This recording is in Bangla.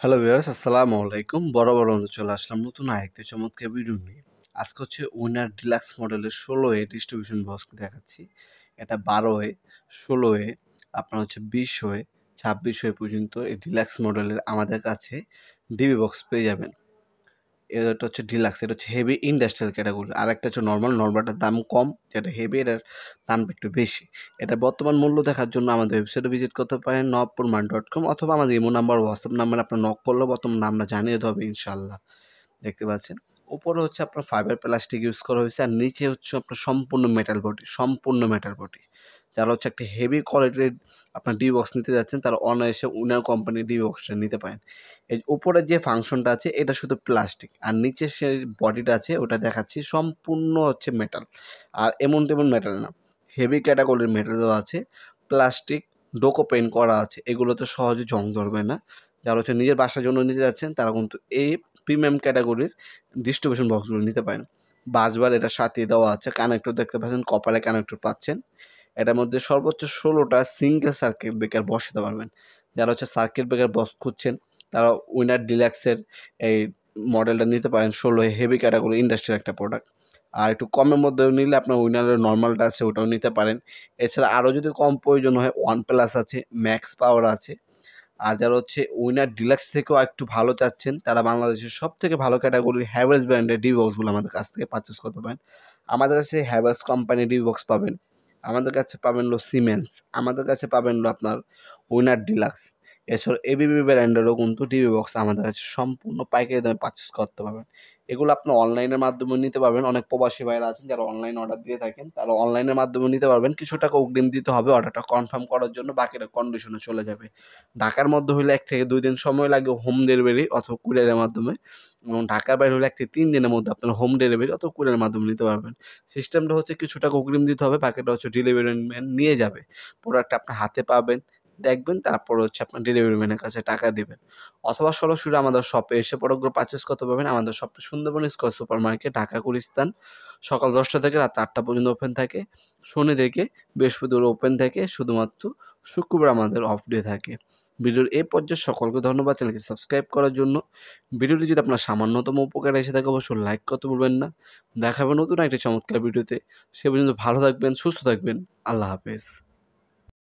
হ্যালো ভিউয়ার্স, আসসালামু আলাইকুম। বরাবর মতো চলে আসলাম নতুন আরেকটি চমৎকার ভিডিও নিয়ে। আজকে হচ্ছে উইনার ডিলাক্স মডেলের ১৬ ডিস্ট্রিবিউশন বক্স দেখাচ্ছি। এটা ১২ ১৬ আপনার হচ্ছে ২০ ২৬ পর্যন্ত এই ডিলাক্স মডেলের আমাদের কাছে ডিবি বক্স পেয়ে যাবেন। এটা হচ্ছে ডিলাক্স, এটা হচ্ছে হেভি ইন্ডাস্ট্রিয়াল ক্যাটাগরি। আরেকটা হচ্ছে নরমালটার দাম কম, যেটা হেভি এটার দামটা একটু বেশি। এটা বর্তমান মূল্য দেখার জন্য আমাদের ওয়েবসাইটে ভিজিট করতে পারেন nopurman.com, অথবা আমাদের ইমো নাম্বার, হোয়াটসঅ্যাপ নাম্বারে আপনার নক করলেও বর্তমান নামটা জানিয়ে দেওয়া হবে ইনশাআল্লাহ। দেখতে পাচ্ছেন উপরে হচ্ছে আপনার ফাইবার প্লাস্টিক ইউজ করা হয়েছে, আর নিচে হচ্ছে আপনার সম্পূর্ণ মেটাল বডি। যারা হচ্ছে একটা হেভি কোয়ালিটির আপনার ডি বক্স নিতে যাচ্ছেন, তারা অনায়াসে উইনার কোম্পানির ডি বক্সটা নিতে পারেন। এই উপরের যে ফাংশনটা আছে এটা শুধু প্লাস্টিক, আর নিচের সে বডিটা আছে ওটা দেখাচ্ছি সম্পূর্ণ হচ্ছে মেটাল। আর এমন তেমন মেটাল না, হেভি ক্যাটাগরির মেটাল দেওয়া আছে, প্লাস্টিক ডোকো পেইন্ট করা আছে। এগুলো তো সহজে জং ধরবে না। যারা হচ্ছে নিজের বাসার জন্য নিতে যাচ্ছেন তারা কিন্তু এই প্রিমিয়াম ক্যাটাগরির ডিস্ট্রিবিউশন বক্সগুলো নিতে পারেন। বাসবার এটা সাথে দেওয়া আছে, কানেক্টর দেখতে পাচ্ছেন, কপালে কানেক্টর পাচ্ছেন। এটার মধ্যে সর্বোচ্চ ১৬টা সিঙ্গেল সার্কিট ব্রেকার বসাতে পারবেন। যারা হচ্ছে সার্কিট ব্রেকার বক্স খুঁজছেন তারা উইনার ডিলাক্সের এই মডেলটা নিতে পারেন। ১৬ হেভি ক্যাটাগরি ইন্ডাস্ট্রির একটা প্রোডাক্ট। আর একটু কমের মধ্যে নিলে আপনার উইনারের নর্মালটা আছে, ওটাও নিতে পারেন। এছাড়া আরও যদি কম প্রয়োজন হয়, ওয়ান প্লাস আছে, ম্যাক্স পাওয়ার আছে। আর যারা হচ্ছে উইনার ডিলাক্স থেকেও একটু ভালো চাচ্ছেন, তারা বাংলাদেশের সবথেকে ভালো ক্যাটাগরির হ্যাভেলস ব্র্যান্ডের ডি বক্সগুলো আমাদের কাছ থেকে পারচেস করতে পারেন। আমাদের কাছে হ্যাভেলস কোম্পানির ডি বক্স পাবেন, আমাদের কাছে পাবেন সিমেন্স, আমাদের কাছে পাবেন আপনার উইনার ডিলাক্স। এছাড়া এবিবি ব্র্যান্ডেরও কিন্তু টিভি বক্স আমাদের কাছে সম্পূর্ণ পাইকারি দামে পারচেস করতে পারবেন। এগুলো আপনি অনলাইনের মাধ্যমে নিতে পারবেন। অনেক প্রবাসী ভাইরা আছেন যারা অনলাইন অর্ডার দিয়ে থাকেন, তারা অনলাইনের মাধ্যমে নিতে পারবেন। কিছু টাকা অগ্রিম দিতে হবে অর্ডারটা কনফার্ম করার জন্য, বাকিটা কন্ডিশনে চলে যাবে। ঢাকার মধ্যে হলে ১ থেকে ২ দিন সময় লাগে হোম ডেলিভারি অথবা কুরিয়ারের মাধ্যমে, এবং ঢাকার বাইরে হলে ১ থেকে ৩ দিনের মধ্যে আপনারা হোম ডেলিভারি অথবা কুরিয়ারের মাধ্যমে নিতে পারবেন। সিস্টেমটা হচ্ছে কিছু টাকা অগ্রিম দিতে হবে, বাকিটা হচ্ছে ডেলিভারি ম্যান নিয়ে যাবে। প্রোডাক্টটা আপনার হাতে পাবেন, দেখবেন, তারপর হচ্ছে আপনার ডেলিভারি ম্যানের কাছে টাকা দিবেন। অথবা সরাসরি আমাদের শপে এসে প্রোডাক্টগুলো পারচেস করতে পারবেন। আমাদের শপটা Sundarban square super market, Dhaka Gulistan. সকাল ১০টা থেকে রাত ৮টা পর্যন্ত ওপেন থাকে। শনি থেকে বৃহস্পতিবার ওপেন থাকে, শুধুমাত্র শুক্রবার আমাদের অফ ডে থাকে। ভিডিওর এই পর্যায়ে সকলকে ধন্যবাদ চ্যানেলকে সাবস্ক্রাইব করার জন্য। ভিডিওটি যদি আপনার সামান্যতম উপকারে এসে থাকে অবশ্যই লাইক করতে ভুলবেন না। দেখা হবে নতুন একটা চমৎকার ভিডিওতে। সে পর্যন্ত ভালো থাকবেন, সুস্থ থাকবেন। আল্লাহ হাফেজ।